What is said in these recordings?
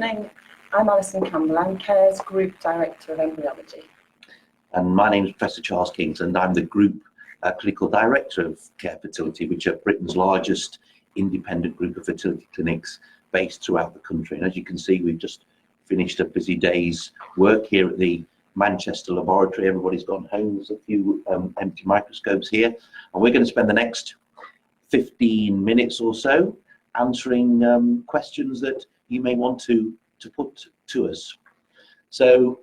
evening. I'm Alison Campbell. I'm CARE's Group Director of Embryology. And my name is Professor Charles Kingsland. I'm the Group Clinical Director of Care Fertility, which are Britain's largest independent group of fertility clinics based throughout the country. And as you can see, we've just finished a busy day's work here at the Manchester laboratory. Everybody's gone home. There's a few empty microscopes here. And we're going to spend the next 15 minutes or so answering questions that you may want to put to us. So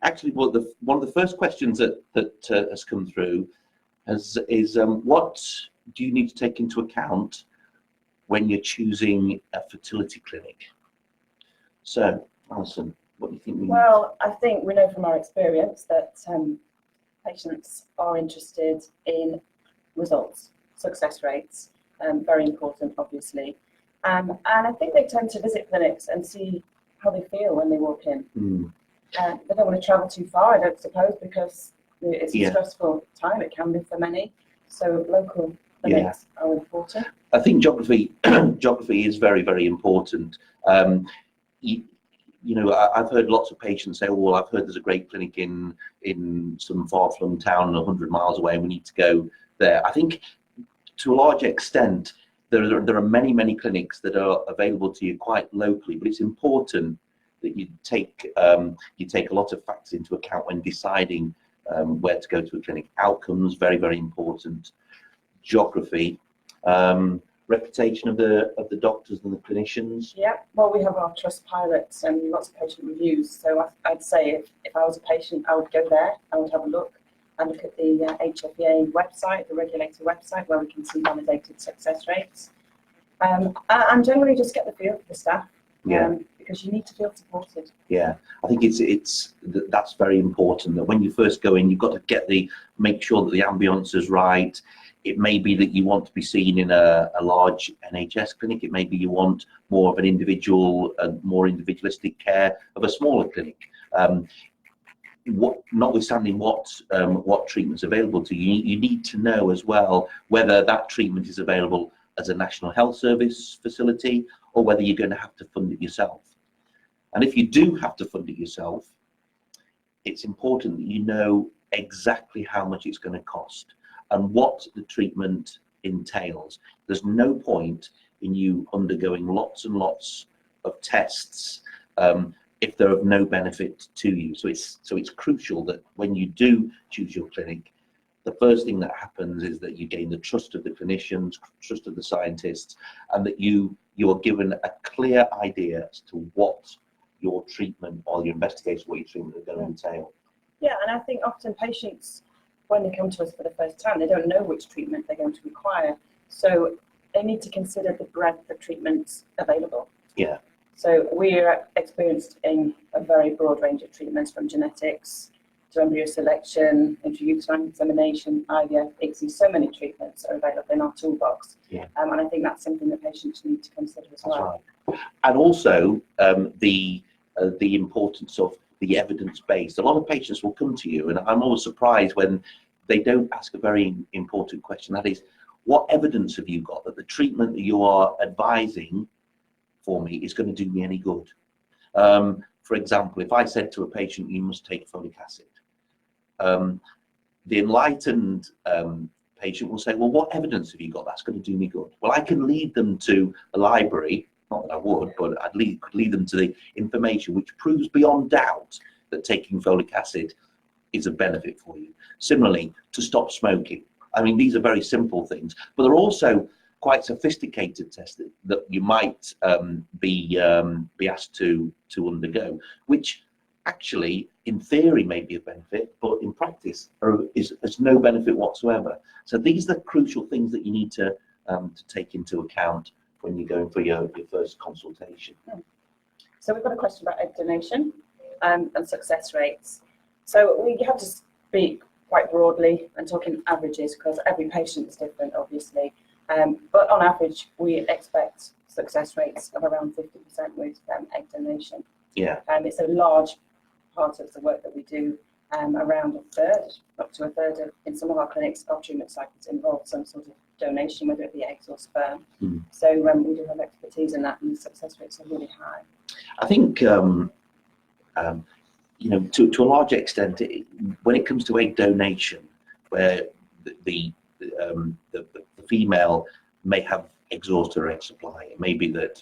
actually, one of the first questions that has come through is what do you need to take into account when you're choosing a fertility clinic? So, Alison, what do you think? Well, I think we know from our experience that patients are interested in results, success rates, very important, obviously. And I think they tend to visit clinics and see how they feel when they walk in. They don't want to travel too far, I don't suppose, because it's a stressful time. It can be for many. So local clinics are important. I think geography is very, very important. You know, I've heard lots of patients say, "Oh, well, I've heard there's a great clinic in some far-flung town 100 miles away, and we need to go there." I think to a large extent, there are many clinics that are available to you quite locally, but it's important that you take a lot of factors into account when deciding where to go to a clinic. Outcomes, very, very important. Geography, reputation of the doctors and the clinicians. Yeah, well, we have our trust pilots and lots of patient reviews. So I'd say if I was a patient, I would go there. I would have a look and look at the HFEA website, the regulator website, where we can see validated success rates. And generally just get the feel for the staff. Because you need to feel supported. Yeah, I think that's very important. That when you first go in, you've got to make sure that the ambience is right. It may be that you want to be seen in a large NHS clinic. It may be you want more of an more individualistic care of a smaller clinic. Notwithstanding what treatment's available to you, you need to know as well whether that treatment is available as a National Health Service facility or whether you're going to have to fund it yourself. And if you do have to fund it yourself, it's important that you know exactly how much it's going to cost and what the treatment entails. There's no point in you undergoing lots and lots of tests if they're of no benefit to you. So it's crucial that when you do choose your clinic, the first thing that happens is that you gain the trust of the clinicians, trust of the scientists, and that you are given a clear idea as to what your treatment or your investigation, what your treatment is going to entail. Yeah, and I think often patients, when they come to us for the first time, they don't know which treatment they're going to require. So they need to consider the breadth of treatments available. Yeah. So we're experienced in a very broad range of treatments, from genetics to embryo selection, intrauterine insemination, IVF, ICSI. So many treatments are available in our toolbox. Yeah. And I think that's something that patients need to consider as well. Right. And also the importance of the evidence-based. A lot of patients will come to you, and I'm always surprised when they don't ask a very important question. That is, what evidence have you got that the treatment that you are advising for me is going to do me any good? For example, if I said to a patient, you must take folic acid, the enlightened patient will say, well, what evidence have you got that's going to do me good? Well, I can lead them to a library, not that I would, but I'd could lead them to the information which proves beyond doubt that taking folic acid is a benefit for you. Similarly, to stop smoking. I mean, these are very simple things, but they're also quite sophisticated tests that you might be asked to undergo, which actually, in theory, may be a benefit, but in practice is no benefit whatsoever. So these are the crucial things that you need to take into account when you're going for your first consultation. So we've got a question about egg donation and success rates. So we have to speak quite broadly and talking averages, because every patient is different, obviously. But on average, we expect success rates of around 50% with egg donation. Yeah. It's a large part of the work that we do. around a third, up to a third in some of our clinics of treatment cycles involve some sort of donation, whether it be eggs or sperm. So we do have expertise in that, and the success rates are really high. I think, you know, to a large extent, when it comes to egg donation, where the female may have exhausted her egg supply, it may be that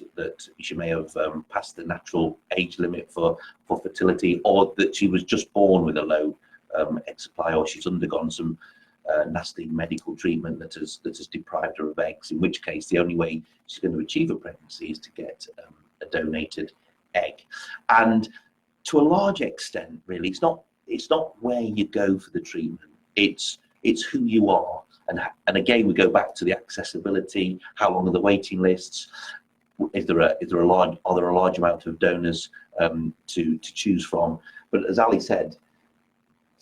she may have passed the natural age limit for fertility, or that she was just born with a low egg supply, or she's undergone some nasty medical treatment that has deprived her of eggs, in which case the only way she's going to achieve a pregnancy is to get a donated egg. And to a large extent, really, it's not where you go for the treatment, it's who you are. And again, we go back to the accessibility. How long are the waiting lists? Are there a large amount of donors to choose from? But as Ali said,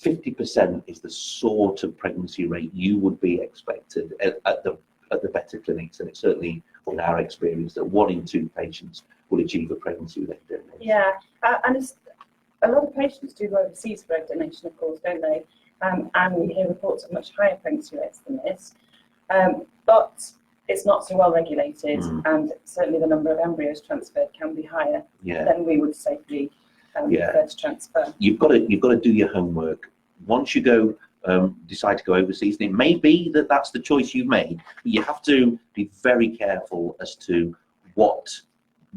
50% is the sort of pregnancy rate you would be expected at the better clinics, and it's certainly in our experience that 1 in 2 patients will achieve a pregnancy with egg donation. Yeah, and a lot of patients do go overseas for egg donation, of course, don't they? And we hear reports of much higher pregnancy rates than this, but it's not so well regulated, and certainly the number of embryos transferred can be higher than we would safely prefer to transfer. You've got to do your homework. Once you go decide to go overseas, and it may be that that's the choice you've made, but you have to be very careful as to what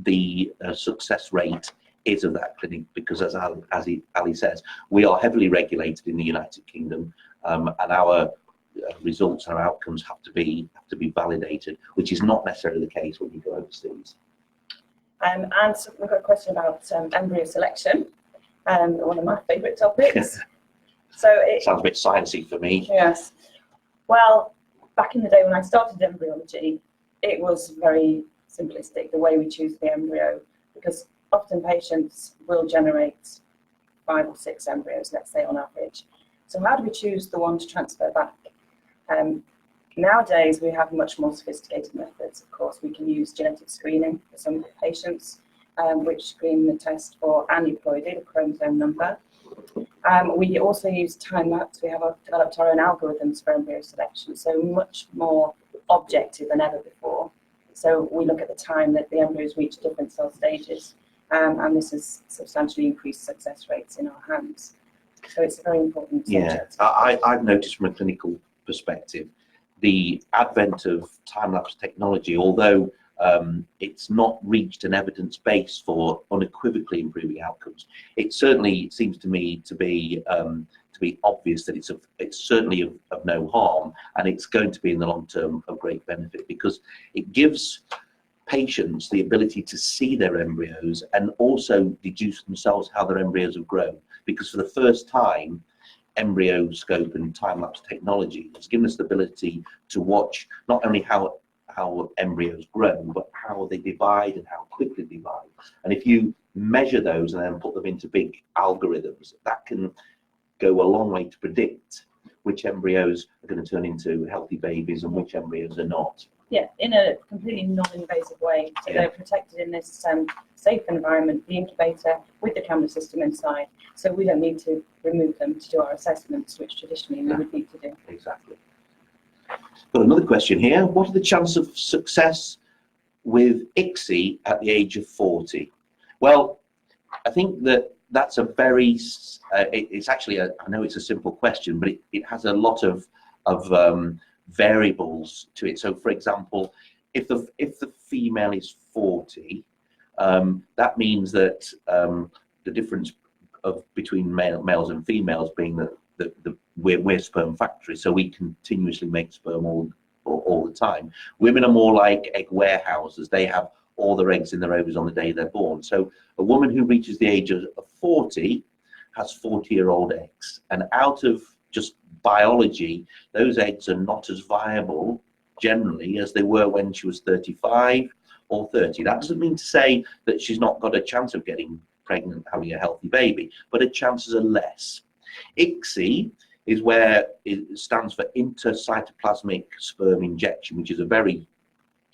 the success rate is of that clinic, because as Ali says, we are heavily regulated in the United Kingdom, and our results and our outcomes have to be validated, which is not necessarily the case when you go overseas. And so we've got a question about embryo selection, one of my favourite topics. So it sounds a bit sciencey for me. Yes. Well, back in the day when I started embryology, it was very simplistic, the way we choose the embryo, because often patients will generate 5 or 6 embryos, let's say, on average. So how do we choose the one to transfer back? Nowadays, we have much more sophisticated methods. Of course, we can use genetic screening for some patients, which screen the test for aneuploidy, the chromosome number. We also use time-lapse. We have developed our own algorithms for embryo selection, so much more objective than ever before. So we look at the time that the embryos reach different cell stages, and this has substantially increased success rates in our hands. So it's a very important subject. Yeah, I've noticed from a clinical perspective, the advent of time-lapse technology, although it's not reached an evidence base for unequivocally improving outcomes, it certainly seems to me to be obvious that it's certainly of no harm, and it's going to be in the long term of great benefit, because it gives patients the ability to see their embryos and also deduce themselves how their embryos have grown, because for the first time, embryoscope and time-lapse technology has given us the ability to watch not only how embryos grow, but how they divide and how quickly they divide. And if you measure those and then put them into big algorithms, that can go a long way to predict which embryos are going to turn into healthy babies and which embryos are not. Yeah, in a completely non-invasive way. So they're protected in this safe environment, the incubator with the camera system inside. So we don't need to remove them to do our assessments, which traditionally we would need to do. Exactly. Got another question here. What are the chances of success with ICSI at the age of 40? Well, I think that's a very, it's actually, I know it's a simple question, but it has a lot of variables to it. So for example, if the female is 40, that means that the difference between males and females being that we're sperm factories, so we continuously make sperm all the time. Women are more like egg warehouses. They have all their eggs in their ovaries on the day they're born. So a woman who reaches the age of 40 has 40-year-old eggs, and out of just biology, those eggs are not as viable generally as they were when she was 35 or 30. That doesn't mean to say that she's not got a chance of getting pregnant, having a healthy baby, but her chances are less. ICSI is where it stands for intracytoplasmic sperm injection, which is a very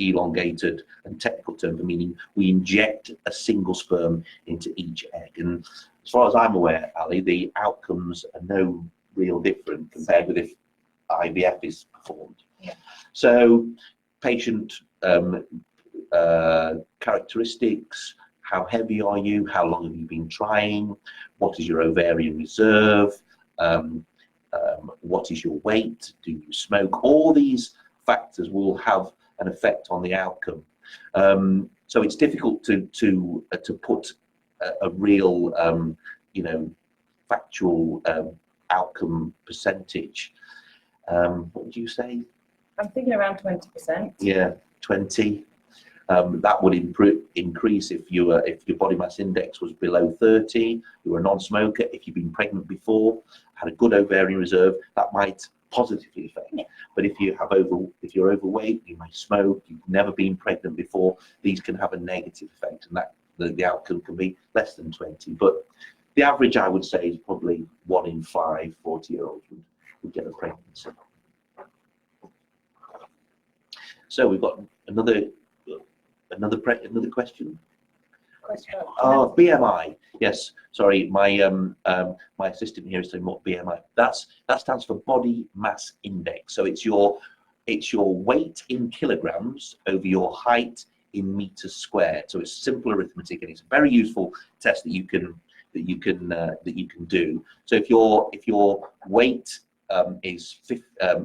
elongated and technical term for meaning we inject a single sperm into each egg. And as far as I'm aware, Ali, the outcomes are no real different compared with if IVF is performed. Yeah. So patient characteristics, how heavy are you, how long have you been trying, what is your ovarian reserve, what is your weight, do you smoke, all these factors will have an effect on the outcome. So it's difficult to put a real factual outcome percentage. What would you say? I'm thinking around 20%. Yeah, 20. That would increase if your body mass index was below 30. You were a non-smoker. If you've been pregnant before, had a good ovarian reserve, that might positively affect. Yeah. But if you're overweight, you may smoke, you've never been pregnant before, these can have a negative effect, and that the outcome can be less than 20. But the average, I would say, is probably 1 in 5 40-year-olds would get a pregnancy. So we've got another question. Oh, BMI. Yes, sorry, my assistant here is saying what BMI. That stands for body mass index. So it's your weight in kilograms over your height in meters squared. So it's simple arithmetic, and it's a very useful test that you can do. So if your weight is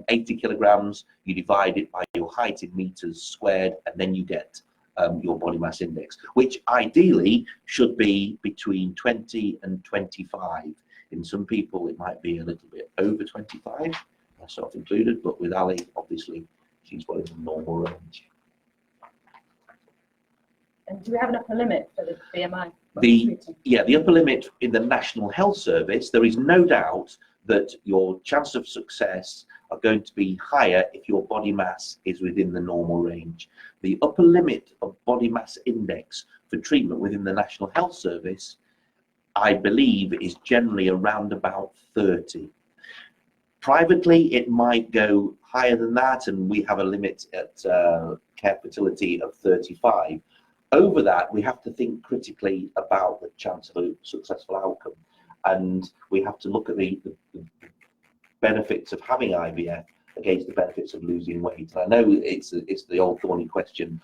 80 kilograms, you divide it by your height in meters squared, and then you get your body mass index, which ideally should be between 20 and 25. In some people, it might be a little bit over 25, myself included, but with Ali, obviously, she's well in the normal range. And do we have an upper limit for the BMI? The upper limit in the National Health Service, there is no doubt that your chance of success are going to be higher if your body mass is within the normal range. The upper limit of body mass index for treatment within the National Health Service, I believe, is generally around about 30. Privately, it might go higher than that, and we have a limit at Care Fertility of 35. Over that, we have to think critically about the chance of a successful outcome. And we have to look at the benefits of having IVF against the benefits of losing weight. And I know it's the old thorny question.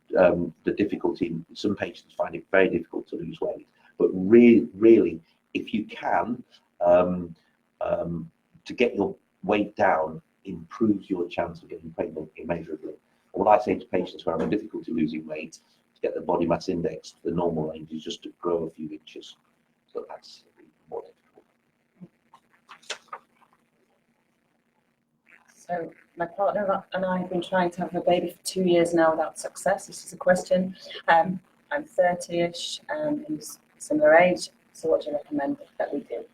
The difficulty, some patients find it very difficult to lose weight, but really, if you can, to get your weight down improves your chance of getting pregnant immeasurably. And what I say to patients who are having difficulty losing weight, to get the body mass index to the normal range, is just to grow a few inches. So that's more difficult. So my partner and I have been trying to have a baby for 2 years now without success. This is a question. I'm 30-ish, he's similar age. So what do you recommend that we do?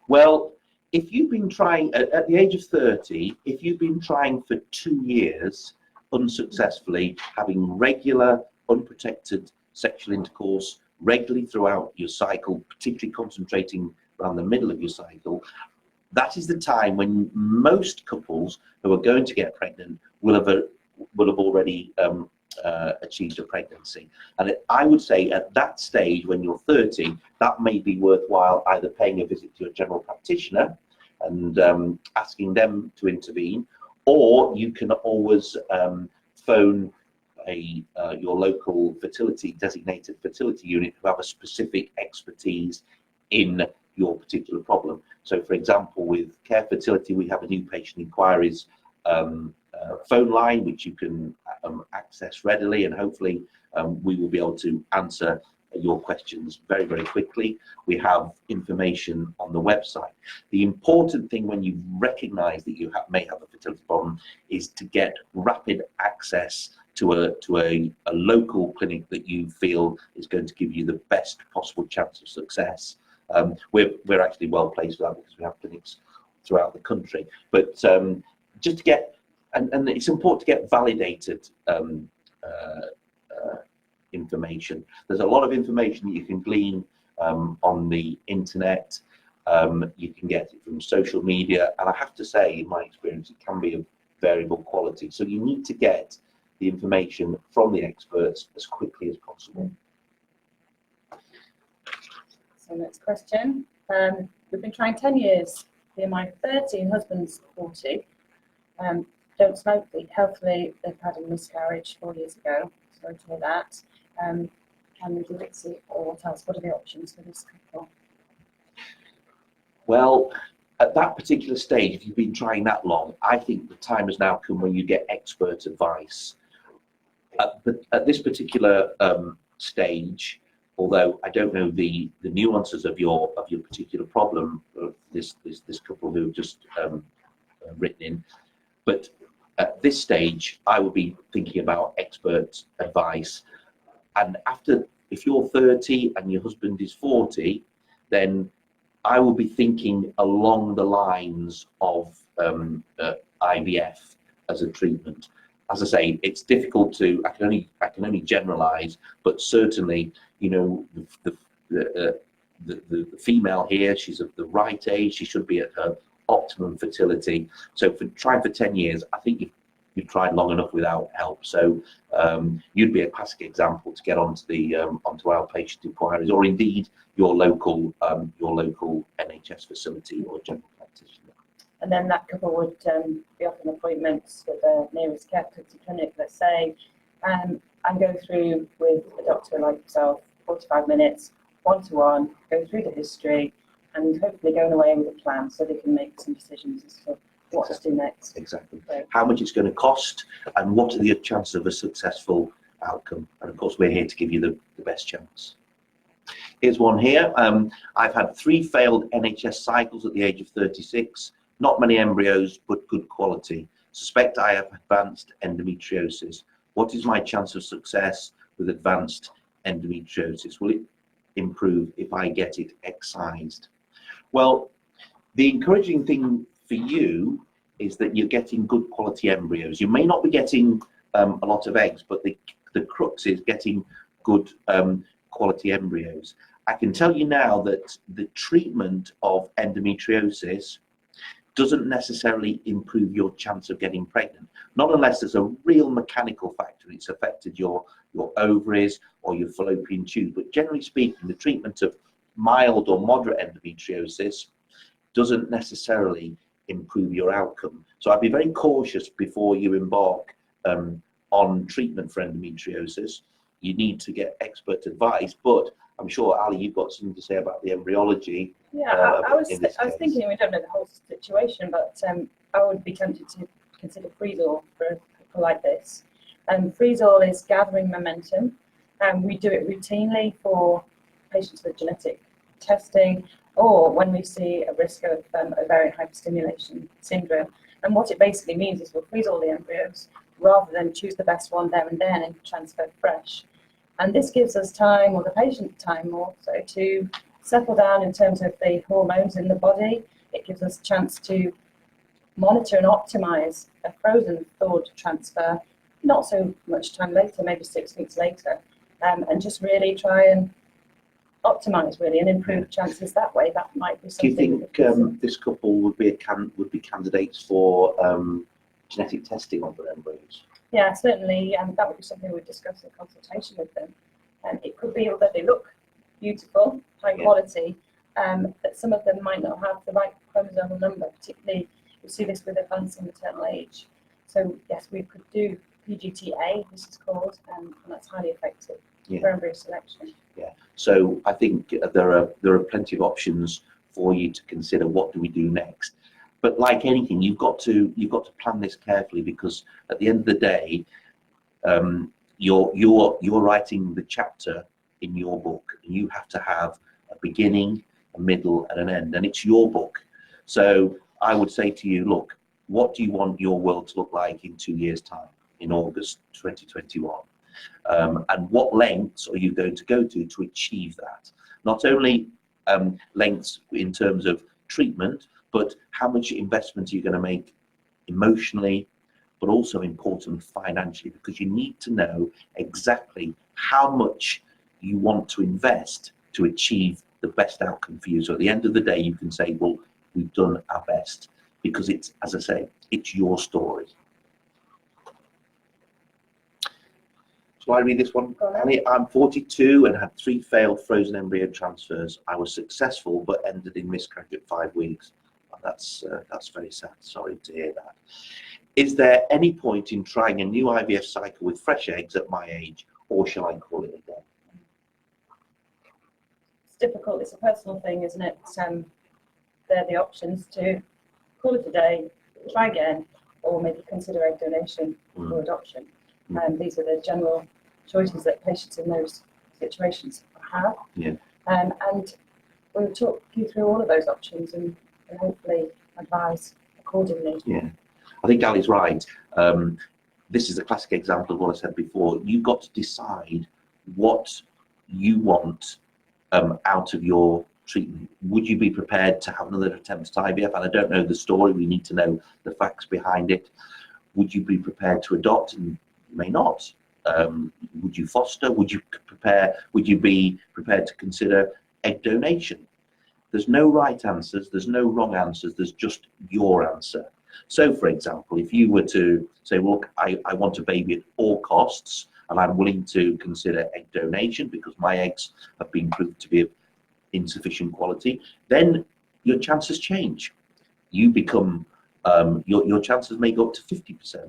Well, if you've been trying at the age of 30, if you've been trying for 2 years unsuccessfully, having regular unprotected sexual intercourse regularly throughout your cycle, particularly concentrating around the middle of your cycle, that is the time when most couples who are going to get pregnant will have already achieved a pregnancy. And I would say at that stage, when you're 30, that may be worthwhile either paying a visit to a general practitioner and asking them to intervene, or you can always phone your local designated fertility unit who have a specific expertise in your particular problem. So, for example, with Care Fertility, we have a new patient inquiries phone line which you can access readily, and hopefully we will be able to answer your questions very, very quickly. We have information on the website. The important thing when you recognize that you may have a fertility problem is to get rapid access to a local clinic that you feel is going to give you the best possible chance of success. We're actually well placed for that because we have clinics throughout the country. But just to get, and it's important to get validated information. There's a lot of information that you can glean on the internet. You can get it from social media, and I have to say, in my experience, it can be of variable quality. So you need to get the information from the experts as quickly as possible. So next question. We've been trying 10 years. BMI 30 and husband's 40. Don't smoke, eat healthily. They've had a miscarriage 4 years ago. Sorry to hear that. Can we do ICSI or what else? What are the options for this couple? Well, at that particular stage, if you've been trying that long, I think the time has now come when you get expert advice. But at this particular stage, although I don't know the nuances of your particular problem, this couple who have just written in, but at this stage, I would be thinking about expert advice. And after, if you're 30 and your husband is 40, then I will be thinking along the lines of IVF as a treatment. As I say, it's difficult to. I can only generalise, but certainly, you know, the female here, she's of the right age. She should be at her optimum fertility. So for trying for 10 years, I think you've tried long enough without help. So you'd be a classic example to get onto the onto outpatient inquiries, or indeed your local NHS facility or general practitioner. And then that couple would be offering appointments with the nearest fertility clinic, let's say, and go through with a doctor like yourself, 45 minutes, one-to-one, go through the history, and hopefully going away with a plan so they can make some decisions as to what to do next. Exactly. So, how much it's going to cost, and what are the chances of a successful outcome. And of course, we're here to give you the best chance. Here's one here. I've had 3 failed NHS cycles at the age of 36. Not many embryos, but good quality. Suspect I have advanced endometriosis. What is my chance of success with advanced endometriosis? Will it improve if I get it excised? Well, the encouraging thing for you is that you're getting good quality embryos. You may not be getting a lot of eggs, but the crux is getting good quality embryos. I can tell you now that the treatment of endometriosis doesn't necessarily improve your chance of getting pregnant, not unless there's a real mechanical factor. It's affected your ovaries or your fallopian tube. But generally speaking, the treatment of mild or moderate endometriosis doesn't necessarily improve your outcome. So I'd be very cautious before you embark on treatment for endometriosis. You need to get expert advice, but I'm sure, Ali, you've got something to say about the embryology. Yeah, I was thinking, we don't know the whole situation, but I would be tempted to consider freeze-all for a couple like this. Freeze-all is gathering momentum, and we do it routinely for patients with genetic testing, or when we see a risk of ovarian hyperstimulation syndrome. And what it basically means is we'll freeze all the embryos rather than choose the best one there and then and transfer fresh. And this gives us time, or the patient time also, to settle down in terms of the hormones in the body. It gives us a chance to monitor and optimize a frozen thawed transfer, not so much time later, maybe 6 weeks later, and just really try and optimize really and improve chances that way. That might be something. Do you think this couple would be candidates for genetic testing on their embryos? Yeah, certainly, and that would be something we'd discuss in consultation with them. And it could be, although they look beautiful, high quality, that some of them might not have the right chromosomal number, particularly we see this with advancing maternal age. So yes, we could do PGTA, this is called, and that's highly effective for embryo selection. Yeah. So I think there are plenty of options for you to consider. What do we do next? But like anything, you've got to plan this carefully, because at the end of the day, you're writing the chapter in your book, and you have to have a beginning, a middle, and an end, and it's your book. So I would say to you, look, what do you want your world to look like in 2 years' time, in August 2021? And what lengths are you going to go to achieve that? Not only lengths in terms of treatment, but how much investment are you going to make emotionally, but also important financially, because you need to know exactly how much you want to invest to achieve the best outcome for you. So at the end of the day, you can say, well, we've done our best, because it's, as I say, it's your story. Shall I read this one? Go on then. Ali, I'm 42 and had 3 failed frozen embryo transfers. I was successful but ended in miscarriage at 5 weeks. That's very sad. Sorry to hear that. Is there any point in trying a new IVF cycle with fresh eggs at my age, or shall I call it a day? It's difficult. It's a personal thing, isn't it? They're the options to call it a day, try again, or maybe consider egg donation or adoption. These are the general choices that patients in those situations have. Yeah. And we'll talk you through all of those options and hopefully advise accordingly. Yeah, I think Ali's right. This is a classic example of what I said before. You've got to decide what you want out of your treatment. Would you be prepared to have another attempt at IVF? And I don't know the story. We need to know the facts behind it. Would you be prepared to adopt? And you may not. Would you foster? Would you be prepared to consider egg donation? There's no right answers. There's no wrong answers. There's just your answer. So, for example, if you were to say, look, I want a baby at all costs, and I'm willing to consider egg donation because my eggs have been proved to be of insufficient quality, then your chances change. You become, your chances may go up to 50%.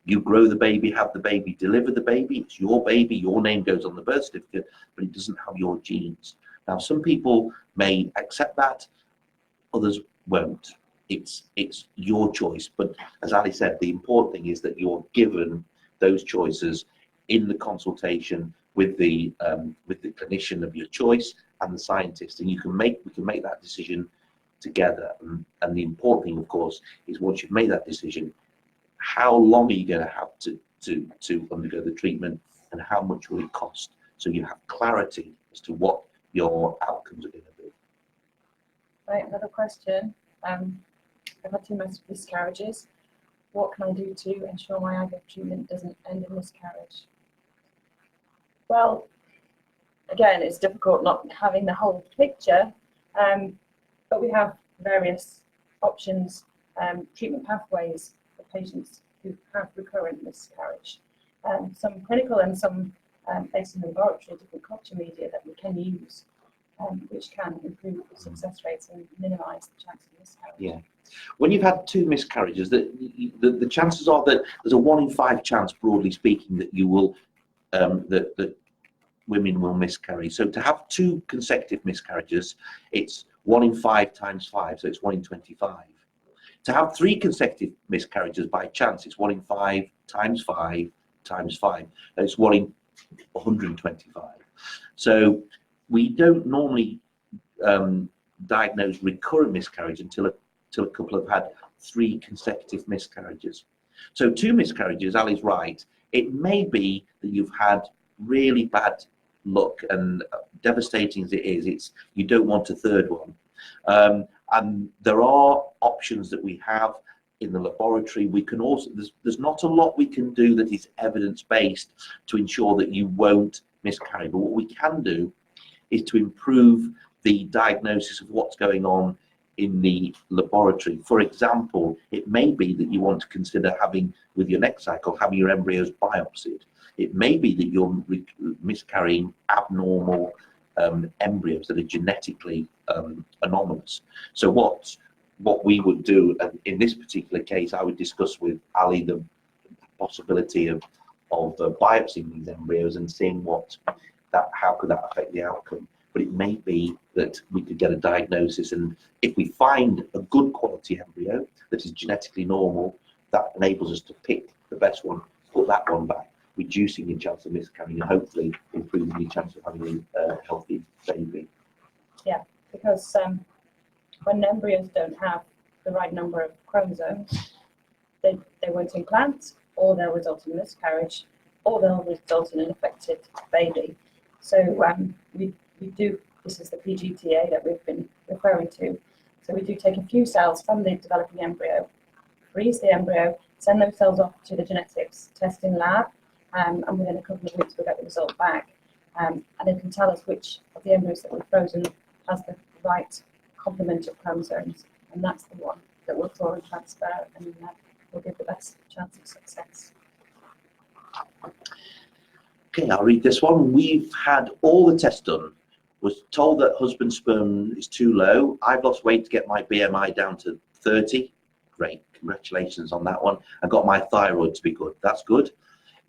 You grow the baby, have the baby, deliver the baby. It's your baby. Your name goes on the birth certificate, but it doesn't have your genes. Now, some people may accept that, others won't. It's your choice. But as Ali said, the important thing is that you're given those choices in the consultation with the clinician of your choice and the scientist, and we can make that decision together. And the important thing, of course, is once you've made that decision, how long are you going to have to undergo the treatment, and how much will it cost? So you have clarity as to what your outcomes are going to be. Right, another question. I've had 2 miscarriages. What can I do to ensure my IVF treatment doesn't end in miscarriage? Well, again, it's difficult not having the whole picture, but we have various options, treatment pathways for patients who have recurrent miscarriage. Some clinical and some based in the laboratory, different culture media that we can use, which can improve the success rates and minimise the chance of miscarriage. Yeah. When you've had 2 miscarriages, the chances are that there's a 1 in 5 chance, broadly speaking, that you will that women will miscarry. So to have 2 consecutive miscarriages, it's 1 in 5 times 5, so it's 1 in 25. To have 3 consecutive miscarriages by chance, it's 1 in 5 times 5 times 5. It's 1 in 125. So we don't normally diagnose recurrent miscarriage until a couple have had 3 consecutive miscarriages. So 2 miscarriages, Ali's right. It may be that you've had really bad luck, and devastating as it is, you don't want a 3rd one. And there are options that we have in the laboratory. We can also, there's not a lot we can do that is evidence-based to ensure that you won't miscarry. But what we can do is to improve the diagnosis of what's going on in the laboratory. For example, it may be that you want to consider having, with your next cycle, having your embryos biopsied. It may be that you're miscarrying abnormal embryos that are genetically anomalous. So what we would do, and in this particular case, I would discuss with Ali the possibility of biopsying these embryos and seeing how could that affect the outcome. But it may be that we could get a diagnosis, and if we find a good quality embryo that is genetically normal, that enables us to pick the best one, put that one back, reducing your chance of miscarrying and hopefully improving your chance of having a healthy baby. Yeah, because when embryos don't have the right number of chromosomes, they won't implant, or they'll result in miscarriage, or they'll result in an affected baby. So we do, this is the PGTA that we've been referring to. So we do take a few cells from the developing embryo, freeze the embryo, send those cells off to the genetics testing lab, and within a couple of weeks we'll get the result back. And it can tell us which of the embryos that we've frozen has the right complement of chromosomes, and that's the one that will thaw and transfer, and will give the best chance of success. Okay, I'll read this one. We've had all the tests done. Was told that husband's sperm is too low. I've lost weight to get my BMI down to 30. Great, congratulations on that one. I got my thyroid to be good. That's good.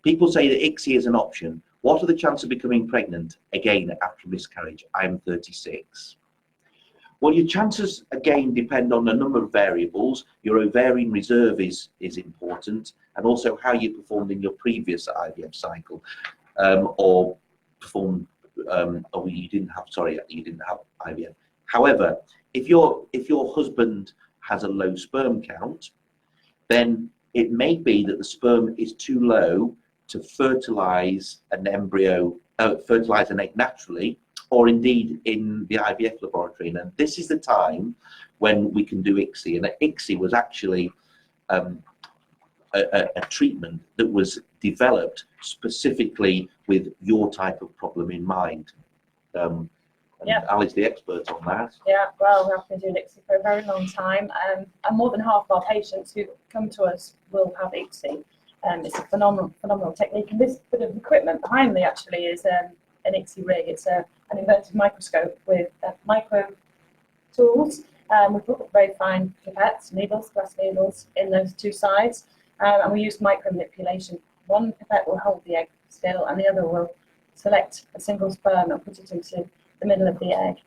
People say that ICSI is an option. What are the chances of becoming pregnant again after miscarriage? I'm 36. Well, your chances again depend on a number of variables. Your ovarian reserve is important, and also how you performed in your previous IVF cycle, or performed, or you didn't have IVF. However, if your husband has a low sperm count, then it may be that the sperm is too low to fertilize an embryo, fertilize an egg naturally, or indeed in the IVF laboratory. And this is the time when we can do ICSI. And ICSI was actually a treatment that was developed specifically with your type of problem in mind. Yeah. Ali's the expert on that. Yeah, well, we've been doing ICSI for a very long time, and more than half of our patients who come to us will have ICSI. It's a phenomenal technique, and this bit of equipment behind me actually is an ICSI rig. It's an inverted microscope with micro tools. We put very fine pipettes, needles, glass needles in those two sides, and we use micro manipulation. One pipette will hold the egg still, and the other will select a single sperm and put it into the middle of the egg.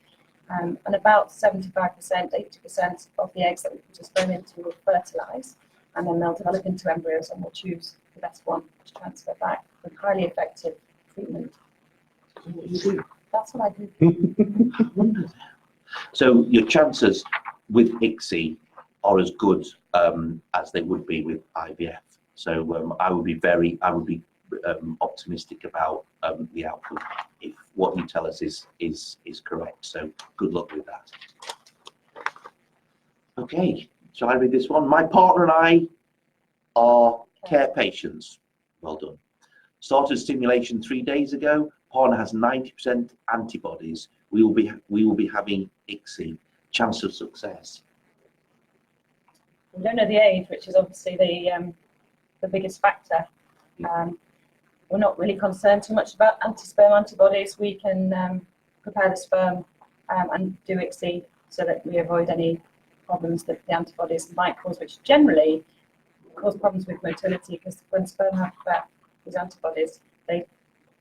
And about 75%, 80% of the eggs that we put a sperm into will fertilise, and then they'll develop into embryos, and we'll choose the best one to transfer back with highly effective treatment. That's what I do. So your chances with ICSI are as good as they would be with IVF. So I would be optimistic about the outcome if what you tell us is correct. So good luck with that. Okay, shall I read this one? My partner and I are care patients. Well done. Started stimulation 3 days ago. Partner has 90% antibodies. We will be having ICSI. Chance of success. We don't know the age, which is obviously the biggest factor. We're not really concerned too much about anti-sperm antibodies. We can prepare the sperm and do ICSI so that we avoid any problems that the antibodies might cause, which generally cause problems with motility, because when sperm have these antibodies, they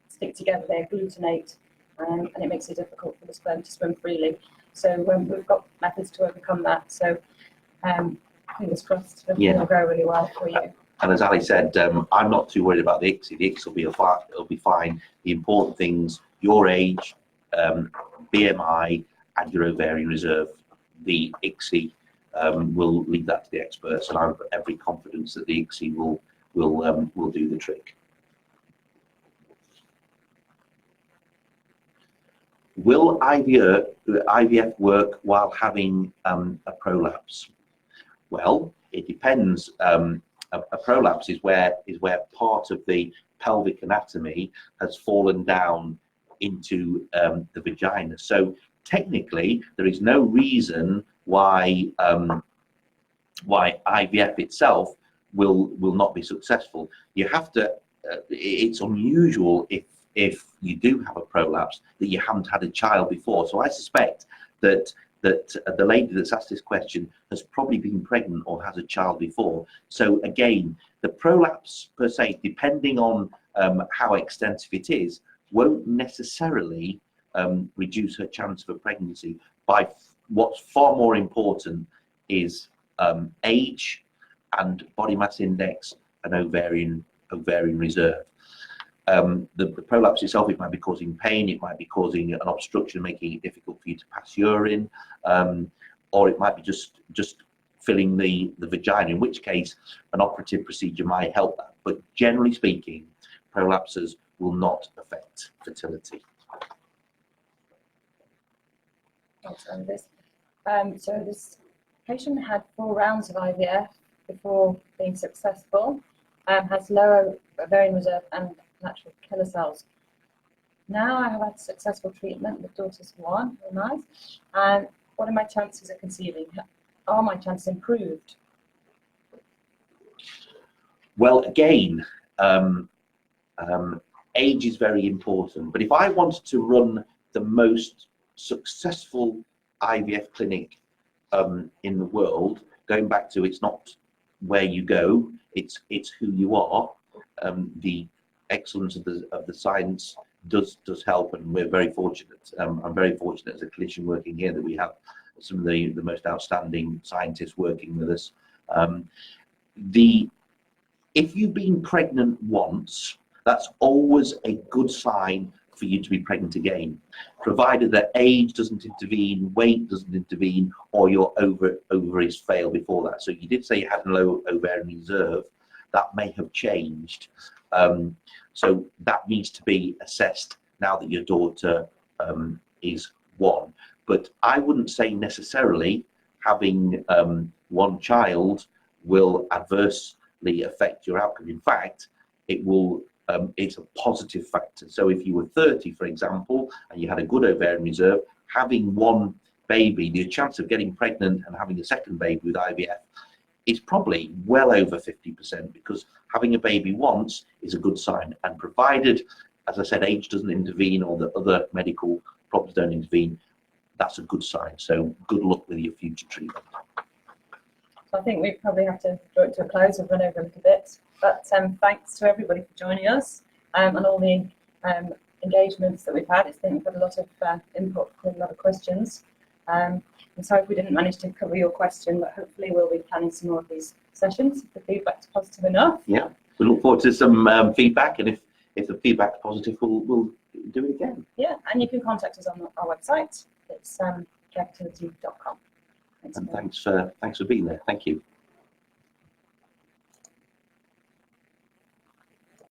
stick together, they agglutinate, and it makes it difficult for the sperm to swim freely. So we've got methods to overcome that. So fingers crossed, it'll go really well for you. And as Ali said, I'm not too worried about the ICSI. The ICSI will be fine. The important things: your age, BMI, and your ovarian reserve. The ICSI will leave that to the experts, and I have every confidence that the ICSI will do the trick. Will IVF work while having a prolapse? Well, it depends. A prolapse is where part of the pelvic anatomy has fallen down into the vagina. So technically, there is no reason why IVF itself will not be successful. You have to. It's unusual if you do have a prolapse that you haven't had a child before. So I suspect that the lady that's asked this question has probably been pregnant or has a child before. So again, the prolapse per se, depending on how extensive it is, won't necessarily reduce her chance of a pregnancy. By what's far more important is age and body mass index and ovarian reserve. The prolapse itself, it might be causing pain, it might be causing an obstruction, making it difficult for you to pass urine, or it might be just filling the vagina, in which case an operative procedure might help that. But generally speaking, prolapses will not affect fertility. So this patient had 4 rounds of IVF before being successful, has lower ovarian reserve and natural killer cells. Now I have had successful treatment with daughter's 1, very nice. And what are my chances of conceiving? Are my chances improved? Well, again, age is very important. But if I wanted to run the most successful IVF clinic in the world, going back to, it's not where you go, it's who you are. The excellence of the science does help, and we're very fortunate. I'm very fortunate as a clinician working here that we have some of the most outstanding scientists working with us. If you've been pregnant once, that's always a good sign for you to be pregnant again, provided that age doesn't intervene, weight doesn't intervene, or your ovaries fail before that. So you did say you had a low ovarian reserve. That may have changed. So that needs to be assessed now that your daughter is 1. But I wouldn't say necessarily having 1 child will adversely affect your outcome. In fact, it will. It's a positive factor. So if you were 30, for example, and you had a good ovarian reserve, having 1 baby, the chance of getting pregnant and having a second baby with IVF is probably well over 50%, because having a baby once is a good sign. And provided, as I said, age doesn't intervene or the other medical problems don't intervene, that's a good sign. So good luck with your future treatment. So I think we probably have to draw it to a close. We've run over a little bit. But thanks to everybody for joining us, and all the engagements that we've had. I think we've had a lot of input and a lot of questions. I'm sorry if we didn't manage to cover your question, but hopefully we'll be planning some more of these sessions if the feedback's positive enough. Yeah, we look forward to some feedback, and if the feedback's positive, we'll do it again. Yeah, and you can contact us on our website. It's fertility.com. And thanks for being there. Thank you.